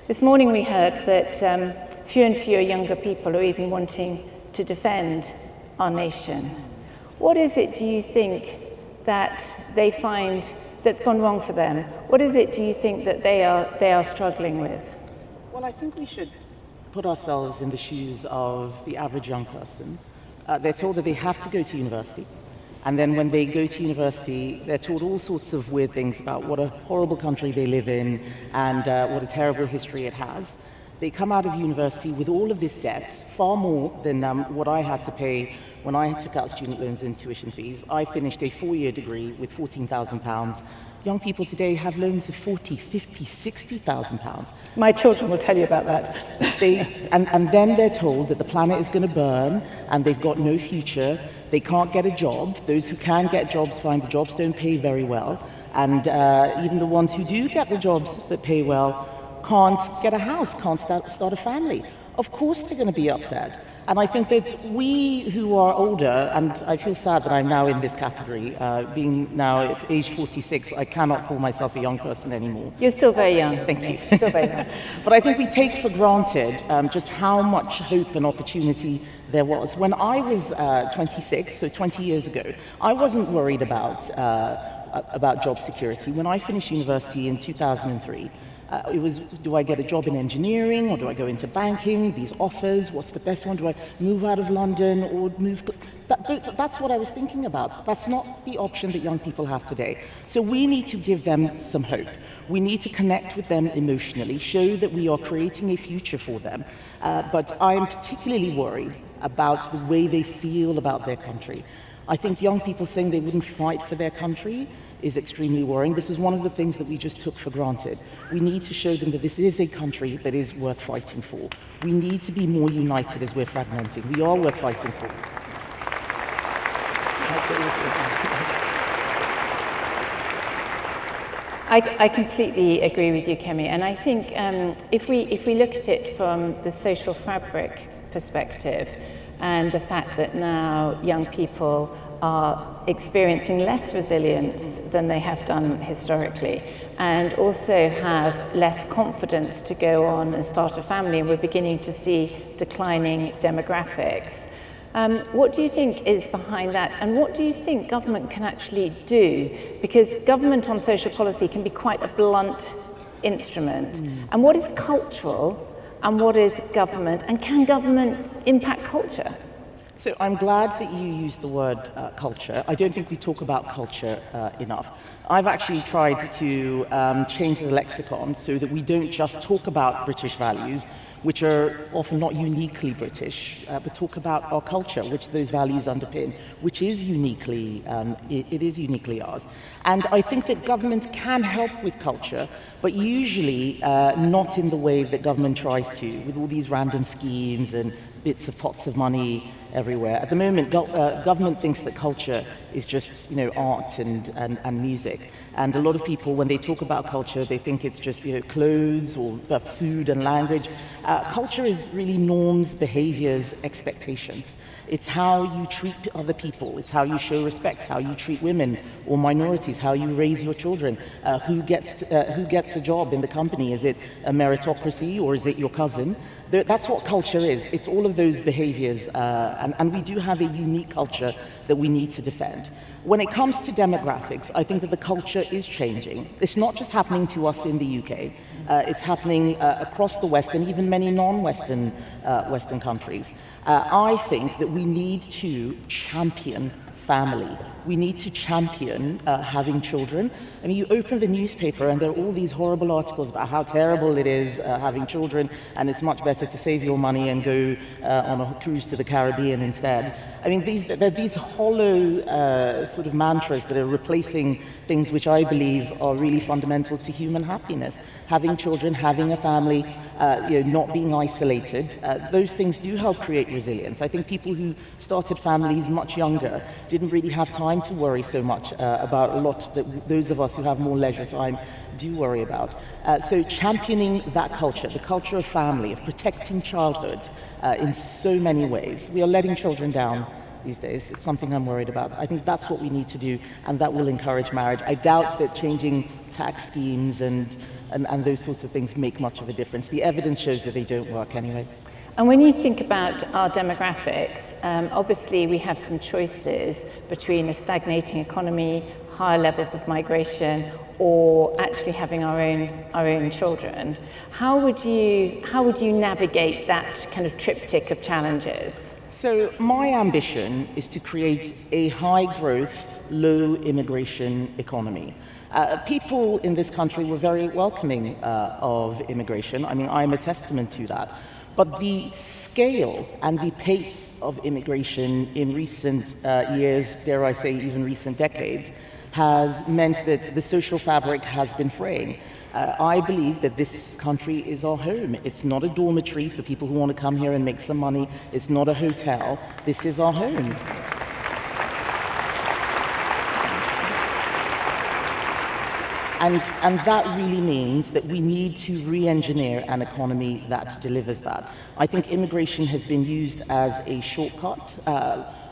This morning we heard that fewer and fewer younger people are even wanting to defend our nation. What is it, do you think, that they find that's gone wrong for them? What is it, do you think, that they are struggling with? Well, I think we should put ourselves in the shoes of the average young person. They're told that they have to go to university. And then when they go to university, they're taught all sorts of weird things about what a horrible country they live in and what a terrible history it has. They come out of university with all of this debt, far more than what I had to pay when I took out student loans and tuition fees. I finished a 4-year degree with £14,000. Young people today have loans of £40,000, £50,000, £60,000. My children will tell you about that. And then they're told that the planet is going to burn and they've got no future. They can't get a job. Those who can get jobs find the jobs don't pay very well. And even the ones who do get the jobs that pay well can't get a house, can't start a family. Of course they're going to be upset. And I think that we who are older, and I feel sad that I'm now in this category, being now at age 46, I cannot call myself a young person anymore. You're still very young. Thank you. Still very young. But I think we take for granted just how much hope and opportunity there was. When I was 26, so 20 years ago, I wasn't worried about job security. When I finished university in 2003, it was, do I get a job in engineering or do I go into banking? These offers, what's the best one? Do I move out of London or move? That's what I was thinking about. That's not the option that young people have today. So we need to give them some hope. We need to connect with them emotionally, show that we are creating a future for them. But I am particularly worried about the way they feel about their country. I think young people saying they wouldn't fight for their country is extremely worrying. This is one of the things that we just took for granted. We need to show them that this is a country that is worth fighting for. We need to be more united as we're fragmenting. We are worth fighting for. I completely agree with you, Kemi, and I think if we look at it from the social fabric perspective and the fact that now young people are experiencing less resilience than they have done historically, and also have less confidence to go on and start a family, and we're beginning to see declining demographics. What do you think is behind that, and what do you think government can actually do? Because government on social policy can be quite a blunt instrument. And what is cultural and what is government, and can government impact culture? So I'm glad that you used the word culture. I don't think we talk about culture enough. I've actually tried to change the lexicon so that we don't just talk about British values, which are often not uniquely British, but talk about our culture, which those values underpin, which is uniquely, it is uniquely ours. And I think that government can help with culture, but usually not in the way that government tries to, with all these random schemes and bits of pots of money everywhere. At the moment, government thinks that culture is just, art and music. And a lot of people, when they talk about culture, they think it's just, clothes or food and language. Culture is really norms, behaviors, expectations. It's how you treat other people. It's how you show respect, how you treat women or minorities, how you raise your children, who gets a job in the company. Is it a meritocracy or is it your cousin? That's what culture is. It's all of those behaviors, and we do have a unique culture that we need to defend. When it comes to demographics, I think that the culture is changing. It's not just happening to us in the UK. It's happening across the West and even many non-Western Western countries. I think that we need to champion family. We need to champion having children. I mean, you open the newspaper and there are all these horrible articles about how terrible it is having children, and it's much better to save your money and go on a cruise to the Caribbean instead. I mean, there are these hollow sort of mantras that are replacing things which I believe are really fundamental to human happiness. Having children, having a family, not being isolated, those things do help create resilience. I think people who started families much younger didn't really have time to worry so much about a lot that those of us who have more leisure time do worry about. So championing that culture, the culture of family, of protecting childhood in so many ways. We are letting children down these days. It's something I'm worried about. I think that's what we need to do, and that will encourage marriage. I doubt that changing tax schemes and those sorts of things make much of a difference. The evidence shows that they don't work anyway. And when you think about our demographics, obviously we have some choices between a stagnating economy, higher levels of migration, or actually having our own children. How would you navigate that kind of triptych of challenges? So my ambition is to create a high-growth, low-immigration economy. People in this country were very welcoming of immigration. I mean, I'm a testament to that. But the scale and the pace of immigration in recent years, dare I say even recent decades, has meant that the social fabric has been fraying. I believe that this country is our home. It's not a dormitory for people who want to come here and make some money. It's not a hotel. This is our home. And that really means that we need to re-engineer an economy that delivers that. I think immigration has been used as a shortcut,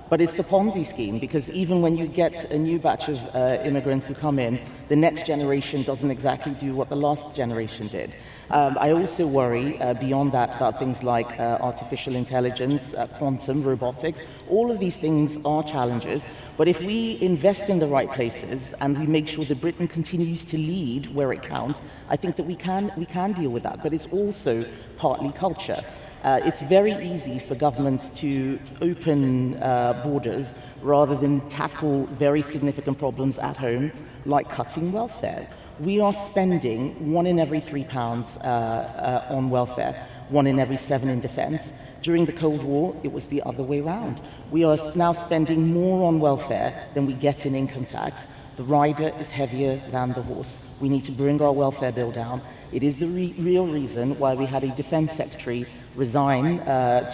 but it's a Ponzi scheme, because even when you get a new batch of immigrants who come in, the next generation doesn't exactly do what the last generation did. I also worry beyond that about things like artificial intelligence, quantum, robotics. All of these things are challenges, but if we invest in the right places and we make sure that Britain continues to lead where it counts, I think that we can deal with that. But it's also partly culture. It's very easy for governments to open borders rather than tackle very significant problems at home, like cutting welfare. We are spending £1 in every £3 on welfare, 1 in every 7 in defence. During the Cold War, it was the other way around. We are now spending more on welfare than we get in income tax. The rider is heavier than the horse. We need to bring our welfare bill down. It is the real reason why we had a defence secretary resign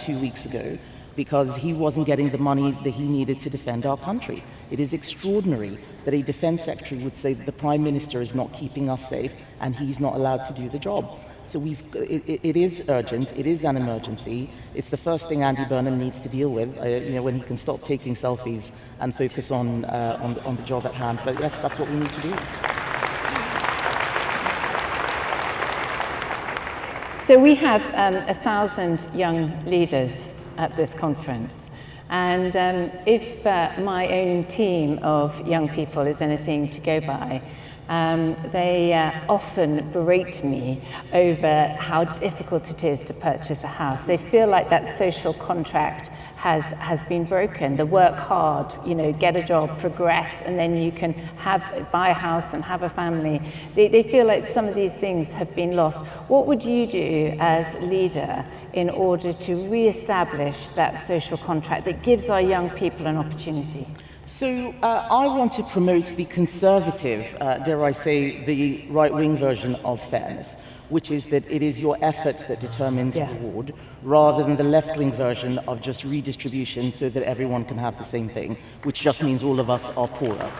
2 weeks ago, because he wasn't getting the money that he needed to defend our country. It is extraordinary that a defence secretary would say that the Prime Minister is not keeping us safe and he's not allowed to do the job. So it is urgent, it is an emergency. It's the first thing Andy Burnham needs to deal with, when he can stop taking selfies and focus on the job at hand. But yes, that's what we need to do. So we have 1,000 young leaders at this conference, and if my own team of young people is anything to go by, they often berate me over how difficult it is to purchase a house. They feel like that social contract has been broken. The work hard, get a job, progress, and then you can buy a house and have a family. They feel like some of these things have been lost. What would you do as leader in order to re-establish that social contract that gives our young people an opportunity? So I want to promote the conservative, dare I say, the right-wing version of fairness, which is that it is your effort that determines reward, rather than the left-wing version of just redistribution so that everyone can have the same thing, which just means all of us are poorer.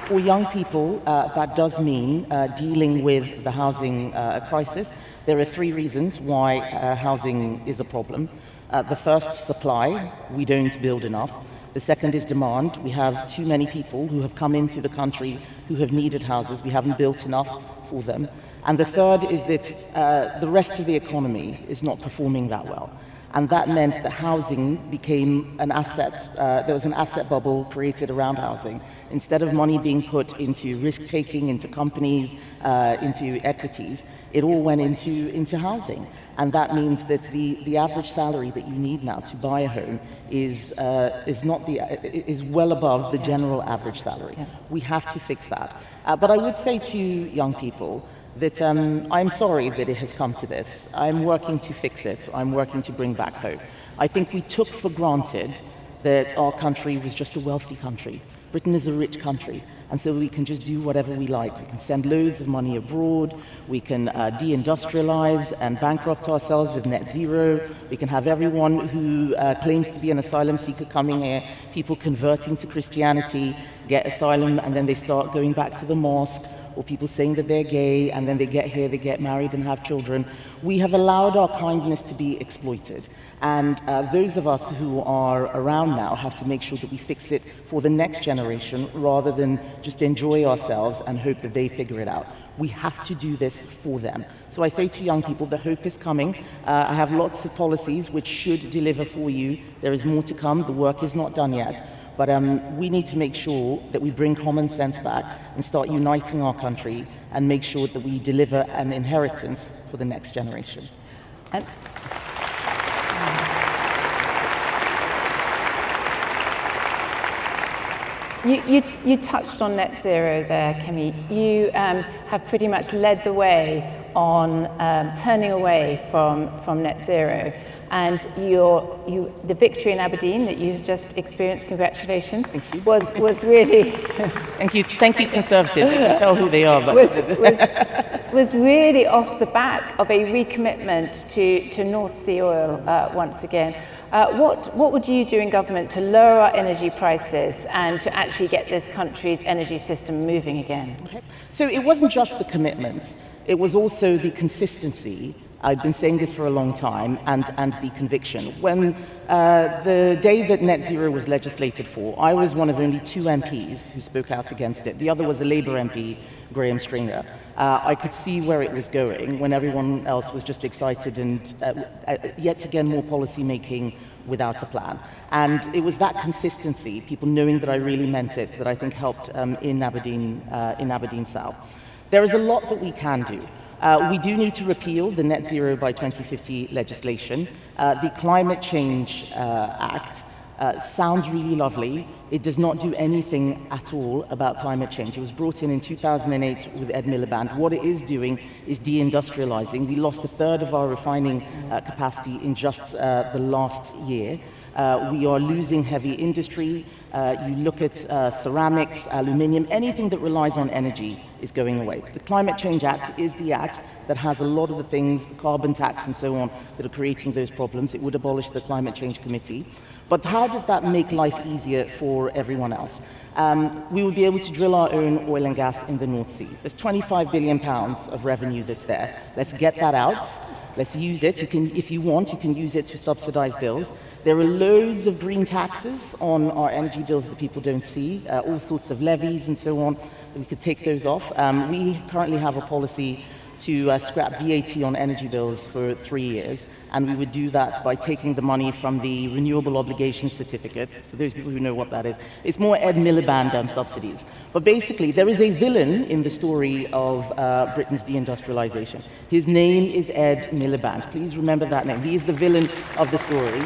For young people, that does mean dealing with the housing crisis. There are 3 reasons why housing is a problem. The first, supply. We don't build enough. The second is demand. We have too many people who have come into the country who have needed houses. We haven't built enough for them. And the third is that the rest of the economy is not performing that well. And that meant that housing became an asset. There was an asset bubble created around housing. Instead of money being put into risk-taking, into companies, into equities, it all went into housing. And that means that the average salary that you need now to buy a home is well above the general average salary. Yeah. We have to fix that. But I would say to young people that I'm sorry that it has come to this. I'm working to fix it. I'm working to bring back hope. I think we took for granted that our country was just a wealthy country. Britain is a rich country. and so we can just do whatever we like. We can send loads of money abroad, we can deindustrialize and bankrupt ourselves with net zero, we can have everyone who claims to be an asylum seeker coming here, people converting to Christianity, get asylum, and then they start going back to the mosque, or people saying that they're gay, and then they get here, they get married and have children. We have allowed our kindness to be exploited. And those of us who are around now have to make sure that we fix it for the next generation, rather than just enjoy ourselves and hope that they figure it out. We have to do this for them. So I say to young people, the hope is coming. I have lots of policies which should deliver for you. There is more to come. The work is not done yet. But we need to make sure that we bring common sense back and start uniting our country and make sure that we deliver an inheritance for the next generation. And you touched on net zero there, Kemi. You have pretty much led the way on turning away from net zero. And the victory in Aberdeen that you've just experienced, congratulations, was really... Thank you, Conservatives. You can tell who they are. But was really off the back of a recommitment to North Sea oil once again. What would you do in government to lower our energy prices and to actually get this country's energy system moving again? Okay. So it wasn't just the commitment, it was also the consistency. I've been saying this for a long time, and the conviction. When the day that net zero was legislated for, I was one of only 2 MPs who spoke out against it. The other was a Labour MP, Graham Stringer. I could see where it was going when everyone else was just excited and yet again more policy making without a plan. And it was that consistency, people knowing that I really meant it, that I think helped in Aberdeen South. There is a lot that we can do. We do need to repeal the Net Zero by 2050 legislation. The Climate Change Act sounds really lovely. It does not do anything at all about climate change. It was brought in 2008 with Ed Miliband. What it is doing is deindustrializing. We lost 1/3 of our refining capacity in just the last year. We are losing heavy industry. You look at ceramics, aluminium, anything that relies on energy is going away. The Climate Change Act is the act that has a lot of the things, the carbon tax and so on, that are creating those problems. It would abolish the Climate Change Committee. But how does that make life easier for everyone else? We would be able to drill our own oil and gas in the North Sea. There's £25 billion of revenue that's there. Let's get that out. Let's use it. If you want, you can use it to subsidize bills. There are loads of green taxes on our energy bills that people don't see, all sorts of levies and so on. We could take those off. We currently have a policy to scrap VAT on energy bills for 3 years, and we would do that by taking the money from the renewable obligation certificates. For those people who know what that is, it's more Ed Miliband subsidies. But basically, there is a villain in the story of Britain's deindustrialization. His name is Ed Miliband. Please remember that name. He is the villain of the story.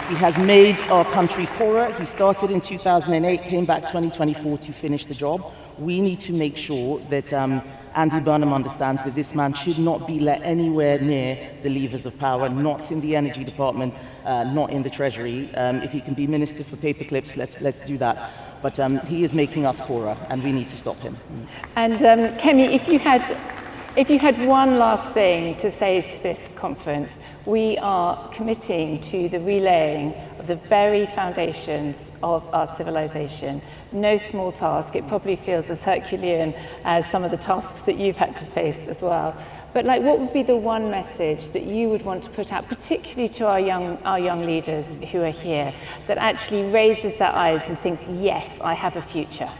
He has made our country poorer. He started in 2008, came back 2024 to finish the job. We need to make sure that Andy Burnham understands that this man should not be let anywhere near the levers of power, not in the energy department, not in the treasury. If he can be minister for paperclips, let's do that. But he is making us poorer, and we need to stop him. And Kemi, if you had one last thing to say to this conference, we are committing to the relaying of the very foundations of our civilization. No small task. It probably feels as Herculean as some of the tasks that you've had to face as well. But what would be the one message that you would want to put out, particularly to our young leaders who are here, that actually raises their eyes and thinks, yes, I have a future?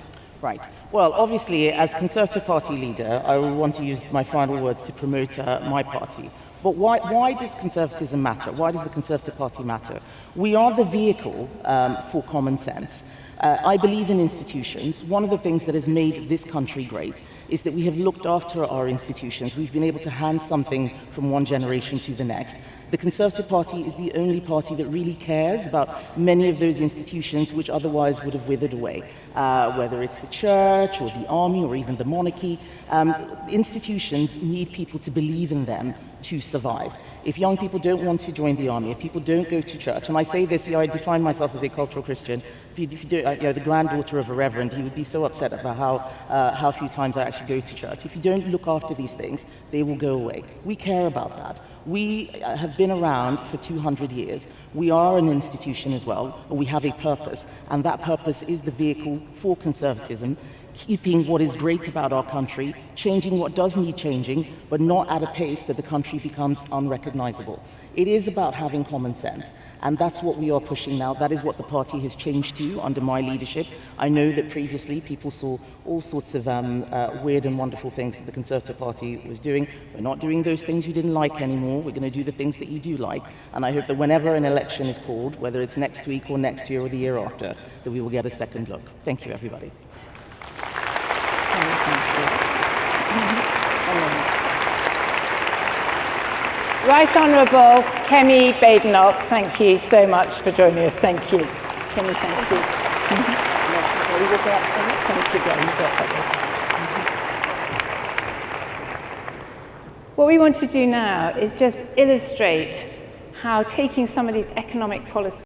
Right. Well, obviously, as Conservative Party leader, I will want to use my final words to promote my party. But why does conservatism matter? Why does the Conservative Party matter? We are the vehicle for common sense. I believe in institutions. One of the things that has made this country great is that we have looked after our institutions. We've been able to hand something from one generation to the next. The Conservative Party is the only party that really cares about many of those institutions which otherwise would have withered away, whether it's the church or the army or even the monarchy. Institutions need people to believe in them to survive. If young people don't want to join the army, if people don't go to church, and I say this, I define myself as a cultural Christian. If you do, the granddaughter of a reverend, he would be so upset about how few times I actually go to church. If you don't look after these things, they will go away. We care about that. We have been around for 200 years. We are an institution as well, and we have a purpose, and that purpose is the vehicle for conservatism, keeping what is great about our country, changing what does need changing, but not at a pace that the country becomes unrecognizable. It is about having common sense, and that's what we are pushing now. That is what the party has changed to under my leadership. I know that previously people saw all sorts of weird and wonderful things that the Conservative Party was doing. We're not doing those things you didn't like anymore. We're going to do the things that you do like, and I hope that whenever an election is called, whether it's next week or next year or the year after, that we will get a second look. Thank you, everybody. Right Honourable Kemi Badenoch, thank you so much for joining us. Thank you. Kemi, thank you. Thank you very much. What we want to do now is just illustrate how taking some of these economic policies